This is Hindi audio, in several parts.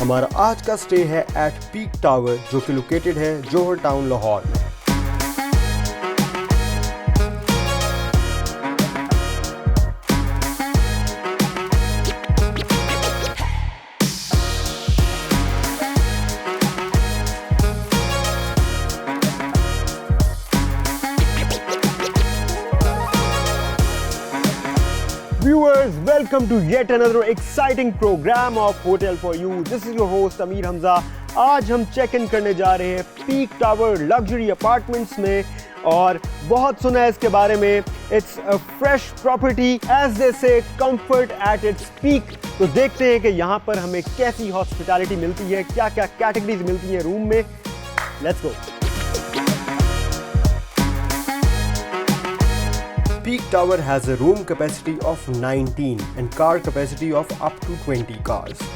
हमारा आज का स्टे है एट पीक टावर जो कि लोकेटेड है जोहर टाउन लाहौर में। Viewers, welcome to yet another exciting program of Hotel for You. This is your host Ameer Hamza. आज हम चेक इन करने जा रहे हैं पीक टावर लग्जरी अपार्टमेंट्स में और बहुत सुना है इसके बारे में। It's a fresh property, as they say comfort at its peak. तो देखते हैं कि यहाँ पर हमें कैसी हॉस्पिटैलिटी मिलती है, क्या क्या कैटेगरीज मिलती हैं रूम में। Let's go. Peak Tower has a room capacity of 19 and car capacity of up to 20 cars.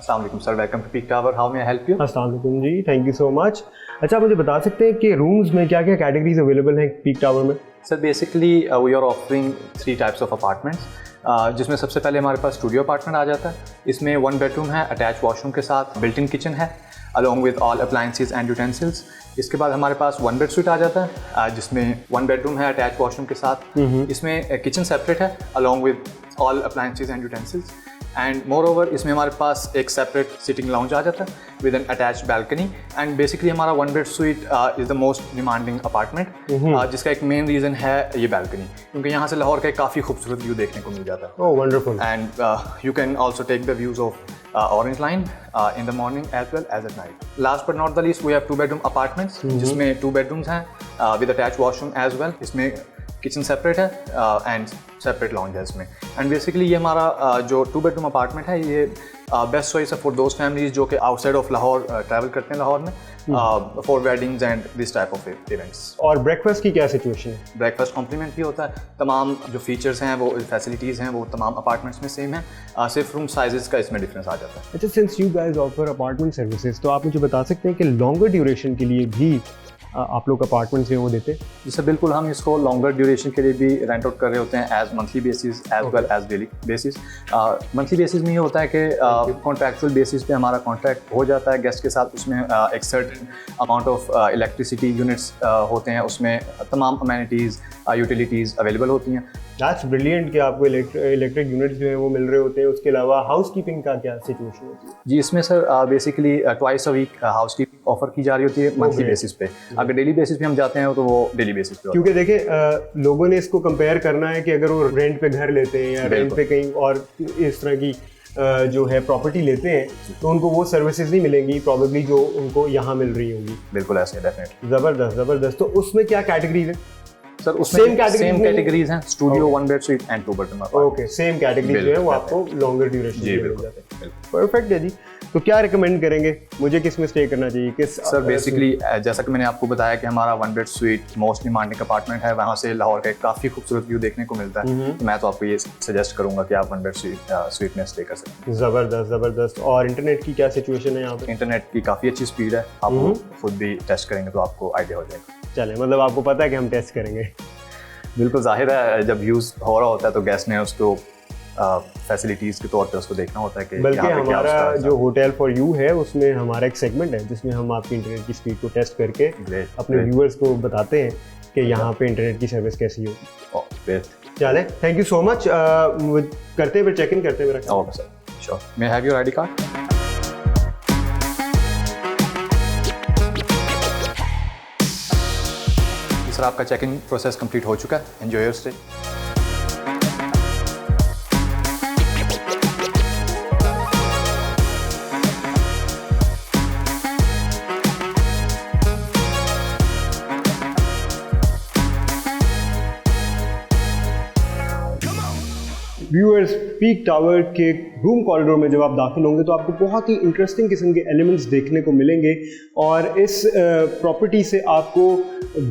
अस्सलाम sir, welcome to peak tower. How may I help you? अस्सलाम वालेकुम जी, थैंक यू सो मच। अच्छा, मुझे बता सकते हैं कि रूम्स में क्या क्या कैटेगरीज अवेलेबल हैं पीक टावर में? Sir basically we are offering 3 types of apartments, जिसमें सबसे पहले हमारे पास स्टूडियो अपार्टमेंट आ जाता है। इसमें 1 बेडरूम है, अटैच वॉशरूम के साथ, बिल्ट इन किचन है along with all appliances and utensils. इसके बाद हमारे पास 1 बेड स्वीट आ जाता है, जिसमें 1 बेडरूम है अटैच वॉशरूम के साथ। इसमें किचन सेपरेट है along with all appliances and utensils. And more over इसमें हमारे पास एक सेपरेट सिटिंग लाउंज आ जाता है with N attach balcony. And basically हमारा 1 bed sweet is the most demanding apartment, जिसका एक मेन रीज़न है ये बैल्कनी, क्योंकि यहाँ से लाहौर का एक काफ़ी खूबसूरत व्यू देखने को मिल जाता है। Oh wonderful. And you can also take the views of orange line in the morning as well as at night. Last but not the least, we have 2 bedroom apartments, जिसमें 2 bedrooms हैं with attached washroom as well. इसमें किचन सेपरेट है एंड सेपरेट लॉन्ज है इसमें। एंड बेसिकली ये हमारा जो 2 bedroom अपार्टमेंट है ये बेस्ट चॉइस है फॉर दोज फैमिलीज जो कि आउटसाइड ऑफ लाहौर ट्रैवल करते हैं लाहौर में for weddings and this type of events. और ब्रेकफास्ट की क्या सिचुएशन है? ब्रेकफास्ट कॉम्प्लीमेंट्री होता है। तमाम जो फीचर्स हैं, वो फैसिलिटीज़ हैं, वो तमाम अपार्टमेंट्स में सेम है, सिर्फ रूम साइजेस का इसमें डिफरेंस आ जाता है। अच्छा, since you guys offer apartment services, तो आप मुझे बता सकते हैं कि लॉन्गर ड्यूरेशन के लिए भी आप लोग अपार्टमेंट्स में वो देते? जिससे बिल्कुल हम इसको लॉन्गर ड्यूरेशन के लिए भी रेंट आउट कर रहे होते हैं as monthly basis as well as daily basis. Monthly basis में ये होता है कि कॉन्ट्रैक्चुअल बेसिस पे हमारा कॉन्ट्रैक्ट हो जाता है गेस्ट के साथ। उसमें एक certain amount of electricity units होते हैं, उसमें तमाम अमेनिटीज़ यूटिलिटीज़ अवेलेबल होती हैं। दैट्स ब्रिलियंट कि आपको इलेक्ट्रिक यूनिट्स जो है वो मिल रहे होते हैं। उसके अलावा हाउसकीपिंग का क्या सिचुएशन होती है? जी, इसमें sir basically twice a week housekeeping offer की जा रही होती है मंथली बेसिस पे। अगर डेली बेसिस पे हम जाते हैं तो वो डेली बेसिस पे। क्योंकि देखिए लोगों ने इसको कंपेयर करना है कि अगर वो रेंट पे घर लेते हैं या रेंट पे कहीं और इस तरह की जो है प्रॉपर्टी लेते हैं तो उनको वो सर्विसेज नहीं मिलेंगी प्रॉबेबली जो उनको यहाँ मिल रही होंगी। बिल्कुल ऐसे, डेफिनेटली। ज़बरदस्त ज़बरदस्त। तो उसमें क्या कैटेगरीज है सर? उसमें सेम कैटेगरीज हैं, studio, 1 bed sweet and 2 bedroom. Okay, same category जो है वो आपको लॉन्गर ड्यूरेशन के लिए मिल जाते हैं। परफेक्ट है जी। तो क्या रिकमेंड करेंगे मुझे, किस में स्टे करना चाहिए? किस सर बेसिकली जैसा कि मैंने आपको बताया कि हमारा 1 bed sweet most demanding apartment है, वहाँ से लाहौर का एक काफ़ी खूबसूरत व्यू देखने को मिलता है। तो मैं तो आपको ये सजेस्ट करूँगा कि आप 1 बेड स्वीट में स्टे कर सकते हैं। ज़बरदस्त ज़बरदस्त। और इंटरनेट की क्या सिचुएशन है यहाँ पे? इंटरनेट की काफ़ी अच्छी स्पीड है, आप खुद भी टेस्ट करेंगे तो आपको आइडिया हो जाएगा। चले, मतलब आपको पता है कि हम टेस्ट करेंगे? बिल्कुल, जाहिर है जब यूज़ हो रहा होता है तो गेस्ट ने उसको फैसिलिटीज़ के तौर पे उसको देखना होता है कि बल्कि हमारा जो होटल फॉर यू है उसमें हमारा एक सेगमेंट है जिसमें हम आपकी इंटरनेट की स्पीड को टेस्ट करके अपने व्यूअर्स को बताते हैं कि यहाँ पे इंटरनेट की सर्विस कैसी होगी। चले, थैंक यू सो मच। करते हैं फिर चेक इन करते हैं मेरा। Okay sir, sure. May I have your ID card? Sir आपका चेक इन प्रोसेस कंप्लीट हो चुका है। Enjoy your stay. Viewers, peak tower के रूम कॉरिडोर में जब आप दाखिल होंगे तो आपको बहुत ही इंटरेस्टिंग किस्म के एलिमेंट्स देखने को मिलेंगे और इस प्रॉपर्टी से आपको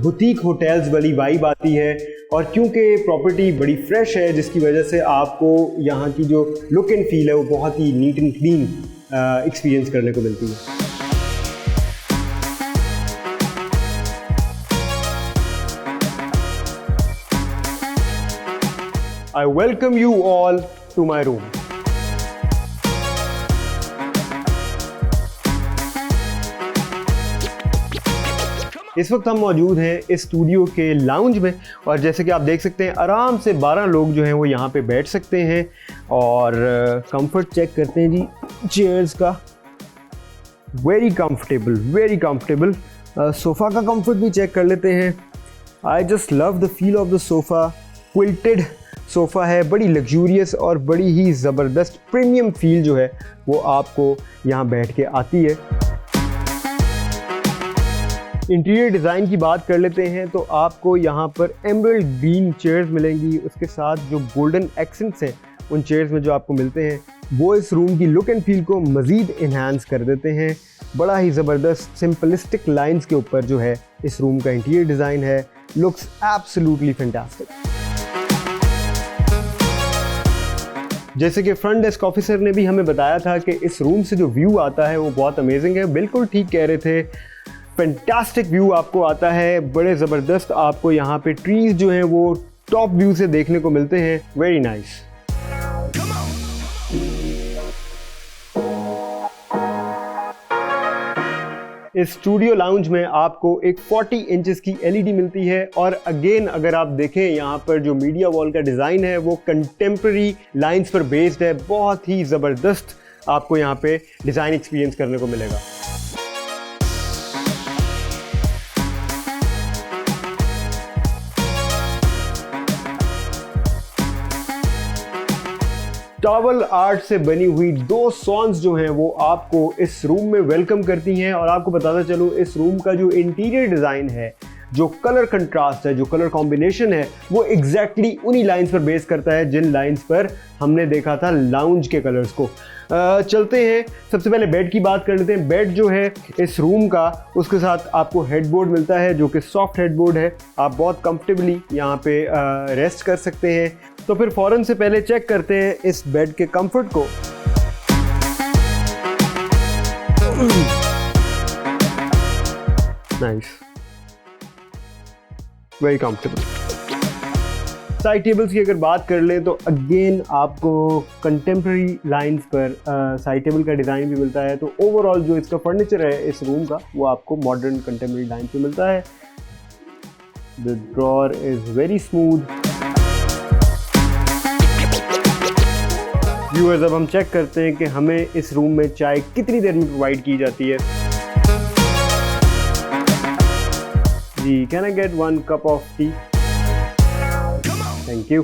बुटीक होटल्स वाली वाइब आती है। और क्योंकि प्रॉपर्टी बड़ी फ्रेश है जिसकी वजह से आपको यहाँ की जो लुक एंड फील है वो बहुत ही नीट एंड क्लीन एक्सपीरियंस करने को मिलती है। I welcome you all to my room. इस वक्त हम मौजूद हैं इस स्टूडियो के लाउंज में और जैसे कि आप देख सकते हैं आराम से 12 लोग जो हैं वो यहाँ पे बैठ सकते हैं। और कंफर्ट चेक करते हैं जी चेयर्स का। Very comfortable. सोफ़ा का कंफर्ट भी चेक कर लेते हैं। I just love the feel of the sofa. Quilted sofa है, बड़ी लग्जूरियस और बड़ी ही ज़बरदस्त प्रीमियम फील जो है वो आपको यहाँ बैठ के आती है। इंटीरियर डिज़ाइन की बात कर लेते हैं तो आपको यहाँ पर एमरल्ड ग्रीन चेयर्स मिलेंगी। उसके साथ जो गोल्डन एक्सेंट्स हैं उन चेयर्स में जो आपको मिलते हैं वो इस रूम की लुक एंड फील को मज़ीद इन्हांस कर देते हैं। बड़ा ही ज़बरदस्त सिंपलिस्टिक लाइंस के ऊपर जो है इस रूम का इंटीरियर डिज़ाइन है। Looks absolutely fantastic. जैसे कि फ्रंट डेस्क ऑफिसर ने भी हमें बताया था कि इस रूम से जो व्यू आता है वो बहुत अमेजिंग है। बिल्कुल ठीक कह रहे थे, फैंटास्टिक व्यू आपको आता है। बड़े ज़बरदस्त आपको यहाँ पे ट्रीज जो हैं वो टॉप व्यू से देखने को मिलते हैं। Very nice. इस स्टूडियो लाउंज में आपको एक 40 इंचेस की एलईडी मिलती है और अगेन अगर आप देखें यहाँ पर जो मीडिया वॉल का डिज़ाइन है वो कंटेम्प्रेरी लाइंस पर बेस्ड है। बहुत ही ज़बरदस्त आपको यहाँ पे डिज़ाइन एक्सपीरियंस करने को मिलेगा। टॉवल आर्ट से बनी हुई 2 सॉन्स जो हैं वो आपको इस रूम में वेलकम करती हैं। और आपको बताता चलो इस रूम का जो इंटीरियर डिज़ाइन है, जो कलर कंट्रास्ट है, जो कलर कॉम्बिनेशन है वो एग्जैक्टली उन्हीं लाइंस पर बेस करता है जिन लाइंस पर हमने देखा था लाउंज के कलर्स को। चलते हैं, सबसे पहले बेड की बात कर लेते हैं। बेड जो है इस रूम का उसके साथ आपको हेडबोर्ड मिलता है जो कि सॉफ्ट हेडबोर्ड है। आप बहुत कंफर्टेबली यहाँ पे रेस्ट कर सकते हैं। तो फिर फ़ौरन से पहले चेक करते हैं इस बेड के कंफर्ट को। Nice, very comfortable. Side tables की अगर बात कर लें तो अगेन आपको कंटेम्प्रेरी लाइंस पर साइड टेबल का डिज़ाइन भी मिलता है। तो ओवरऑल जो इसका फर्नीचर है इस रूम का वो आपको मॉडर्न कंटेम्प्रेरी लाइन पे मिलता है। The drawer is very smooth. Viewers, अब हम चेक करते हैं कि हमें इस रूम में चाय कितनी देर में प्रोवाइड की जाती है। जी, can I get 1 cup of tea? Thank you.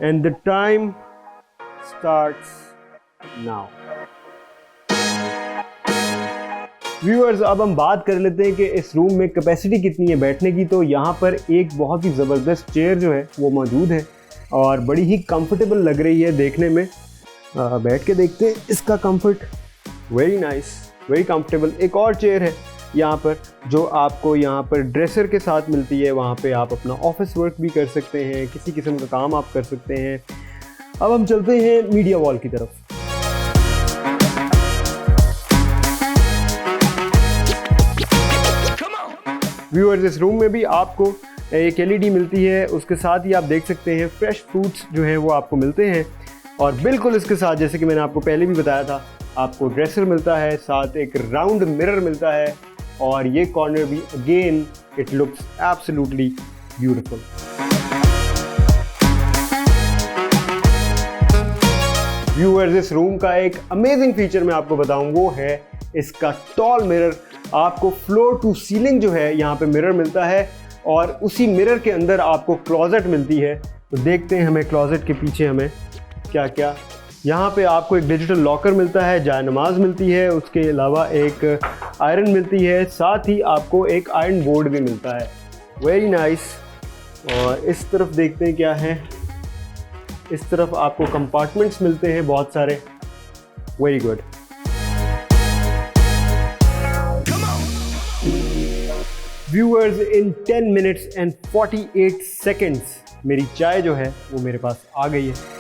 And the time starts now. Viewers, अब हम बात कर लेते हैं कि इस रूम में कैपेसिटी कितनी है बैठने की। तो यहाँ पर एक बहुत ही ज़बरदस्त चेयर जो है वो मौजूद है और बड़ी ही कंफर्टेबल लग रही है देखने में। बैठ के देखते हैं इसका comfort. Very nice, very comfortable. एक और चेयर है यहाँ पर जो आपको यहाँ पर ड्रेसर के साथ मिलती है। वहाँ पे आप अपना ऑफिस वर्क भी कर सकते हैं, किसी किस्म का काम आप कर सकते हैं। अब हम चलते हैं मीडिया वॉल की तरफ। व्यूअर्स, इस रूम में भी आपको एक एलईडी मिलती है। उसके साथ ही आप देख सकते हैं फ्रेश फ्रूट्स जो हैं वो आपको मिलते हैं। और बिल्कुल इसके साथ जैसे कि मैंने आपको पहले भी बताया था आपको ड्रेसर मिलता है, साथ एक राउंड मिरर मिलता है और ये कॉर्नर भी again it looks absolutely beautiful. Viewers, इस रूम का एक अमेजिंग फीचर मैं आपको बताऊं वो है इसका टॉल मिरर। आपको फ्लोर टू सीलिंग जो है यहाँ पे मिरर मिलता है और उसी मिरर के अंदर आपको क्लोजेट मिलती है। तो देखते हैं हमें क्लोजेट के पीछे हमें क्या क्या। यहाँ पे आपको एक डिजिटल लॉकर मिलता है, जायनमाज मिलती है, उसके अलावा एक आयरन मिलती है, साथ ही आपको एक आयरन बोर्ड भी मिलता है। Very nice. और इस तरफ देखते हैं क्या है। इस तरफ आपको कंपार्टमेंट्स मिलते हैं बहुत सारे। Very good. Viewers, in 10 minutes and 48 seconds मेरी चाय जो है वो मेरे पास आ गई है।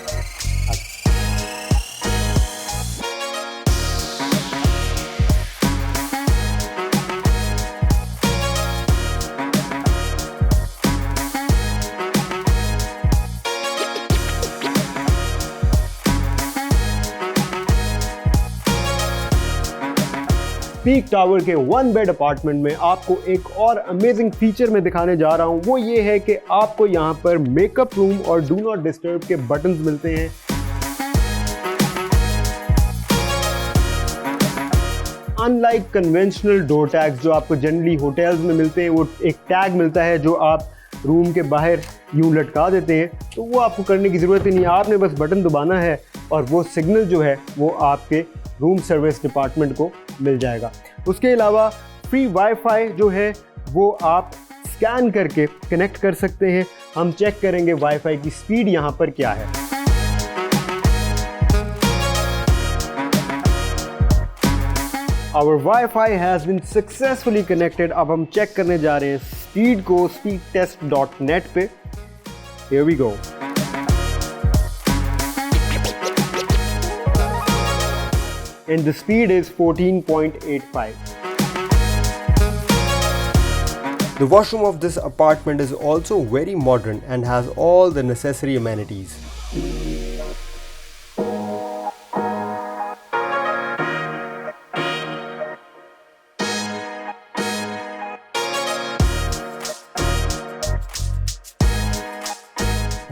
पीक टावर के 1 बेड अपार्टमेंट में आपको एक और अमेजिंग फीचर मैं दिखाने जा रहा हूं। वो ये है कि आपको यहां पर मेकअप रूम और डू नॉट डिस्टर्ब के बटन्स मिलते हैं। अनलाइक कन्वेंशनल डोर टैग्स जो आपको जनरली होटल्स में मिलते हैं, वो एक टैग मिलता है जो आप रूम के बाहर यूं लटका देते हैं, तो वो आपको करने की ज़रूरत ही नहीं है। आपने बस बटन दबाना है और वो सिग्नल जो है वो आपके रूम सर्विस डिपार्टमेंट को मिल जाएगा। उसके अलावा फ्री वाईफाई जो है वो आप स्कैन करके कनेक्ट कर सकते हैं। हम चेक करेंगे वाईफाई की स्पीड यहाँ पर क्या है। Our Wi-Fi has been successfully connected। अब हम चेक करने जा रहे हैं स्पीड को speedtest.net पे। Here we go। And the speed is 14.85. The washroom of this apartment is also very modern and has all the necessary amenities.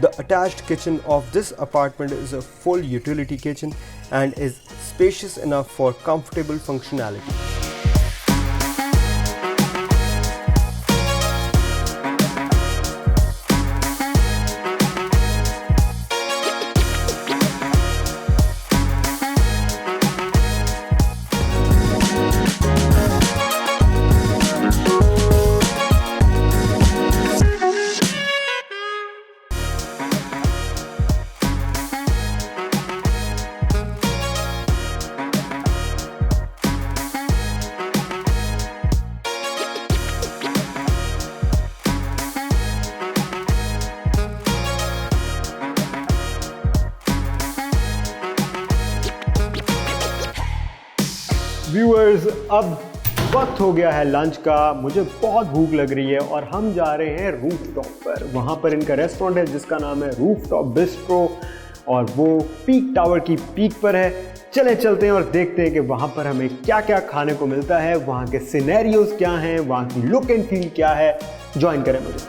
The attached kitchen of this apartment is a full utility kitchen and is spacious enough for comfortable functionality. Viewers, अब वक्त हो गया है लंच का। मुझे बहुत भूख लग रही है और हम जा रहे हैं रूफटॉप पर। वहाँ पर इनका रेस्टोरेंट है जिसका नाम है रूफटॉप बिस्ट्रो और वो पीक टावर की पीक पर है। चलते हैं और देखते हैं कि वहाँ पर हमें क्या क्या खाने को मिलता है, वहाँ के सिनेरियोज क्या हैं, वहाँ की लुक एंड फील क्या है। ज्वाइन करें मुझे।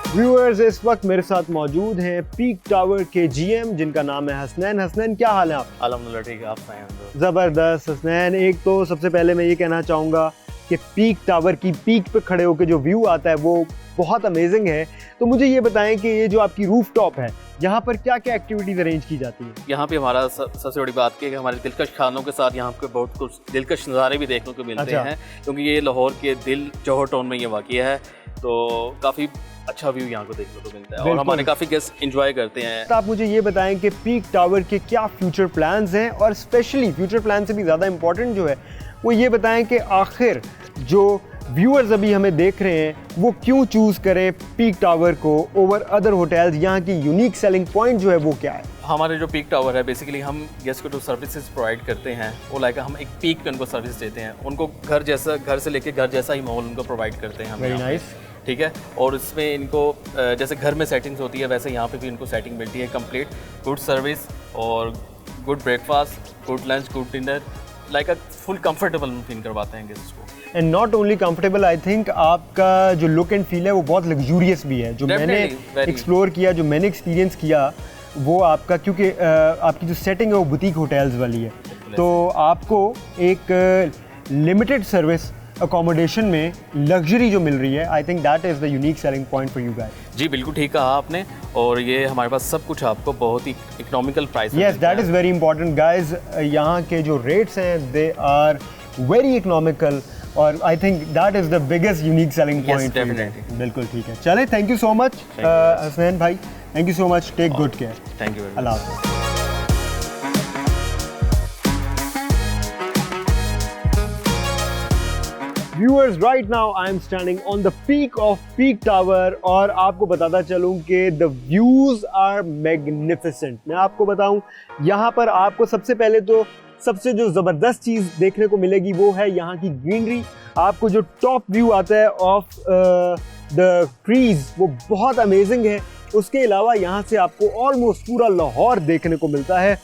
व्यूअर्स, इस वक्त मेरे साथ मौजूद हैं पीक टावर के जीएम जिनका नाम है हसनैन। हसनैन, क्या हाल है आप? अल्हम्दुलिल्लाह ठीक है, आप सुनाएं। ज़बरदस्त हसनैन। एक तो सबसे पहले मैं ये कहना चाहूँगा कि पीक टावर की पीक पे खड़े होकर जो व्यू आता है वो बहुत अमेजिंग है। तो मुझे ये बताएं कि ये जो आपकी रूफटॉप है, यहाँ पर क्या क्या एक्टिविटीज़ अरेंज की जाती हैं? यहाँ पे हमारा सबसे बड़ी बात है कि हमारे दिलकश खानों के साथ यहाँ पे बहुत कुछ दिलकश नज़ारे भी देखने को मिलते हैं, क्योंकि ये लाहौर के दिल जौहर टाउन में ये वाक़या है, तो काफ़ी अच्छा व्यू यहाँ को देखने को मिलता है और हमारे काफ़ी गेस्ट एंजॉय करते हैं। तो आप मुझे ये बताएं कि पीक टावर के क्या फ्यूचर प्लान्स हैं, और स्पेशली फ्यूचर प्लान से भी ज़्यादा इम्पोर्टेंट जो है वो ये बताएं कि आखिर जो व्यूअर्स अभी हमें देख रहे हैं वो क्यों चूज़ करें पीक टावर को ओवर अदर होटल्स। यहाँ की यूनिक सेलिंग पॉइंट जो है वो क्या है? हमारे जो पीक टावर है, बेसिकली हम गेस्ट को जो सर्विसेज प्रोवाइड करते हैं वो लाइक हम एक पीक पे उनको सर्विस देते हैं, उनको घर से लेके घर जैसा ही माहौल उनको प्रोवाइड करते हैं हम। वेरी नाइस, ठीक है। और इसमें इनको जैसे घर में सेटिंग्स होती है वैसे यहाँ पे भी इनको सेटिंग मिलती है, कंप्लीट गुड सर्विस और good breakfast, good lunch, good dinner, like a full comfortable feel करवाते हैं गेस्ट को। And not only comfortable, I think आपका जो लुक एंड फील है वो बहुत लग्जूरियस भी है। जो मैंने एक्सप्लोर किया, जो मैंने एक्सपीरियंस किया वो आपका, क्योंकि आपकी जो सेटिंग है वो बुटीक होटल्स वाली है, तो आपको एक लिमिटेड सर्विस अकोमोडेशन में लग्जरी जो मिल रही है, I think that is the unique selling point for you guys. जी बिल्कुल ठीक कहा आपने, और ये हमारे पास सब कुछ आपको बहुत ही economical price. Yes, that is very important guys. यहाँ के जो रेट्स हैं दे आर वेरी इकोनॉमिकल, और I think that is the biggest unique selling point. Definitely, बिल्कुल ठीक है। चले, thank you so much Hasnain भाई, thank you so much, take good care. Thank you. अल्लाह हाफ़िज़। Viewers, right now I am standing on the peak of Peak Tower, और आपको बताता चलूं कि the views are magnificent। मैं आपको बताऊं, यहाँ पर आपको सबसे पहले तो सबसे जो ज़बरदस्त चीज़ देखने को मिलेगी वो है यहाँ की ग्रीनरी। आपको जो टॉप व्यू आता है ऑफ द ट्रीज़ वो बहुत अमेजिंग है। उसके अलावा यहाँ से आपको ऑलमोस्ट पूरा लाहौर देखने को मिलता है।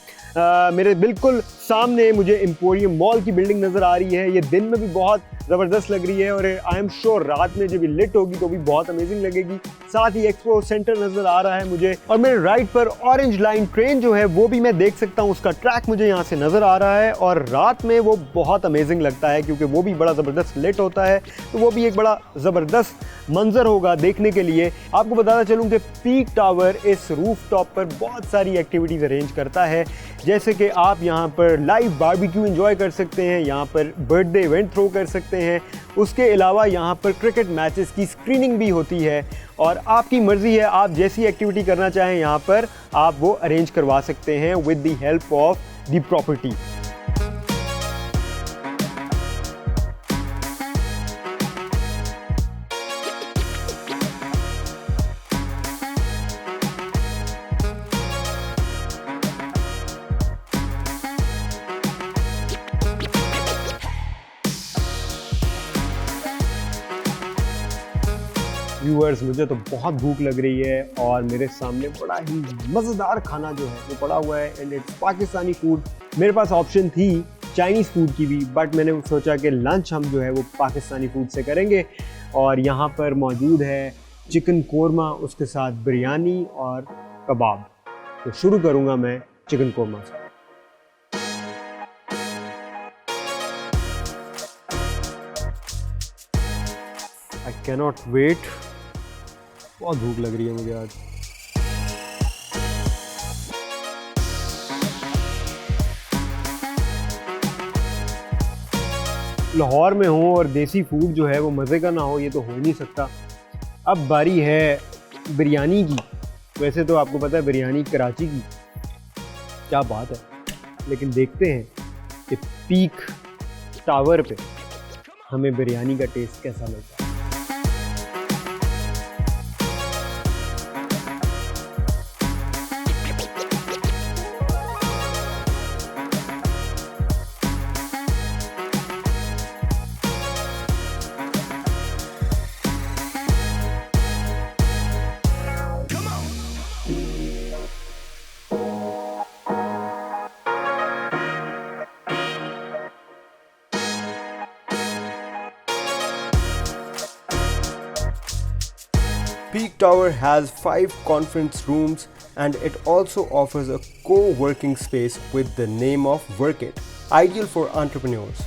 मेरे बिल्कुल सामने मुझे एम्पोरियम मॉल की बिल्डिंग नज़र आ रही है। ये दिन में भी बहुत ज़बरदस्त लग रही है, और आई एम श्योर रात में जब ये लिट होगी तो भी बहुत अमेजिंग लगेगी। साथ ही एक्सपो सेंटर नज़र आ रहा है मुझे, और मेरे राइट पर ऑरेंज लाइन ट्रेन जो है वो भी मैं देख सकता हूँ, उसका ट्रैक मुझे यहाँ से नज़र आ रहा है। और रात में वो बहुत अमेजिंग लगता है क्योंकि वो भी बड़ा ज़बरदस्त लिट होता है, तो वो भी एक बड़ा ज़बरदस्त मंजर होगा देखने के लिए। आपको बताना चलूँ कि पीक टावर इस रूफ टॉप पर बहुत सारी एक्टिविटीज़ अरेंज करता है, जैसे कि आप यहाँ पर लाइव बारबेक्यू एंजॉय कर सकते हैं, यहाँ पर बर्थडे इवेंट थ्रो कर सकते हैं। उसके अलावा यहाँ पर क्रिकेट मैचेस की स्क्रीनिंग भी होती है, और आपकी मर्ज़ी है, आप जैसी एक्टिविटी करना चाहें यहाँ पर आप वो अरेंज करवा सकते हैं with the help of the property. Viewers, मुझे तो बहुत भूख लग रही है, और मेरे सामने बड़ा ही मज़ेदार खाना जो है वो पड़ा हुआ है, एंड इट्स पाकिस्तानी फूड। मेरे पास ऑप्शन थी चाइनीज़ फूड की भी, बट मैंने सोचा कि लंच हम जो है वो पाकिस्तानी फूड से करेंगे। और यहाँ पर मौजूद है चिकन कोरमा, उसके साथ बिरयानी और कबाब। तो शुरू करूँगा मैं चिकन कोरमा से। आई कैनॉट वेट, बहुत भूख लग रही है मुझे आज। लाहौर में हूँ और देसी फूड जो है वो मज़े का ना हो, ये तो हो ही नहीं सकता। अब बारी है बिरयानी की। वैसे तो आपको पता है बिरयानी कराची की क्या बात है, लेकिन देखते हैं कि पीक टावर पे हमें बिरयानी का टेस्ट कैसा लगता है। Peak Tower has 5 conference rooms, and it also offers a co-working space with the name of Workit, ideal for entrepreneurs.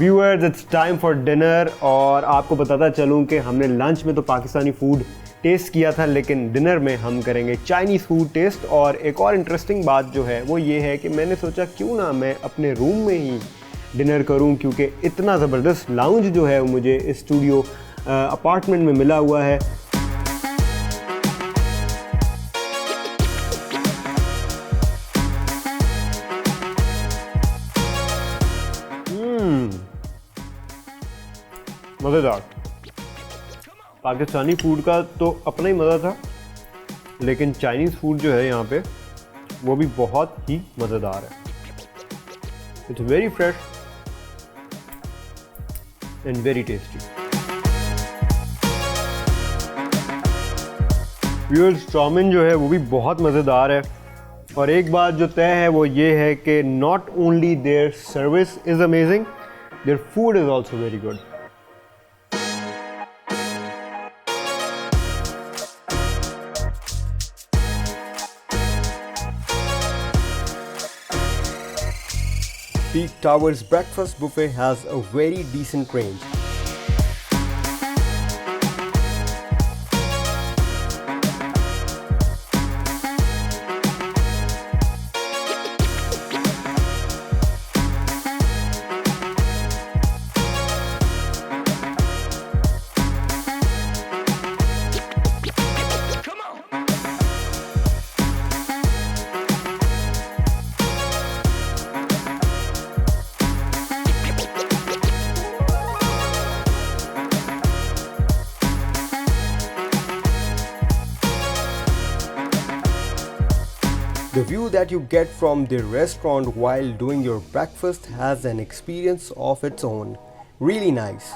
Viewers, it's time for dinner, और आपको बताता चलूँ कि हमने लंच में तो पाकिस्तानी फूड टेस्ट किया था, लेकिन डिनर में हम करेंगे चाइनीज़ फूड टेस्ट। और एक और इंटरेस्टिंग बात जो है वो ये है कि मैंने सोचा क्यों ना मैं अपने रूम में ही डिनर करूं, क्योंकि इतना ज़बरदस्त लाउंज जो है वो मुझे इस स्टूडियो अपार्टमेंट में मिला हुआ है। मज़ेदार। पाकिस्तानी फूड का तो अपना ही मज़ा था, लेकिन चाइनीज़ फूड जो है यहाँ पे वो भी बहुत ही मज़ेदार है। It's very fresh and very tasty. Viewers, chow mein जो है वो भी बहुत मज़ेदार है और एक बात जो तय है वो ये है कि not only their service is amazing, their food is also very good. Peak Towers breakfast buffet has a very decent range. The view that you get from the restaurant while doing your breakfast has an experience of its own. Really nice.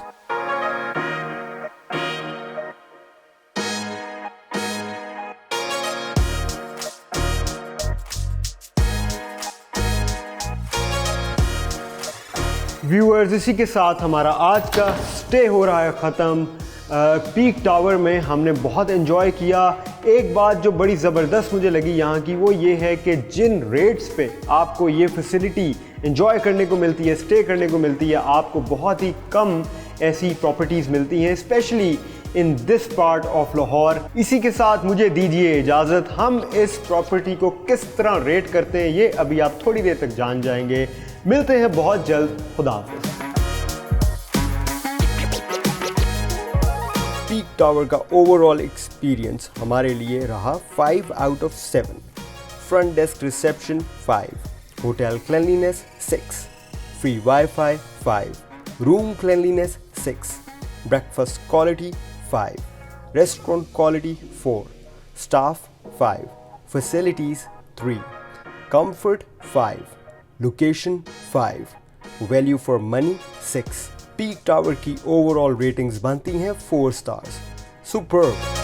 Viewers, इसी के साथ हमारा आज का स्टे हो रहा है ख़त्म। पीक टावर में हमने बहुत एंजॉय किया। एक बात जो बड़ी ज़बरदस्त मुझे लगी यहाँ की वो ये है कि जिन रेट्स पे आपको ये फैसिलिटी एंजॉय करने को मिलती है, स्टे करने को मिलती है, आपको बहुत ही कम ऐसी प्रॉपर्टीज़ मिलती हैं, specially in this part of Lahore. इसी के साथ मुझे दीजिए इजाज़त। हम इस प्रॉपर्टी को किस तरह रेट करते हैं ये अभी आप थोड़ी देर तक जान जाएंगे। मिलते हैं बहुत जल्द। खुदा हाफ़िज़। पीक टावर का ओवरऑल एक्सपीरियंस हमारे लिए रहा 5 out of 7। Front desk reception 5, hotel cleanliness 6, free wifi 5, room cleanliness 6, breakfast quality 5, restaurant quality 4, staff 5, facilities 3, comfort 5, location 5, value for money 6। Peak tower की ओवरऑल रेटिंग्स बनती हैं 4 स्टार्स। सुपर्ब।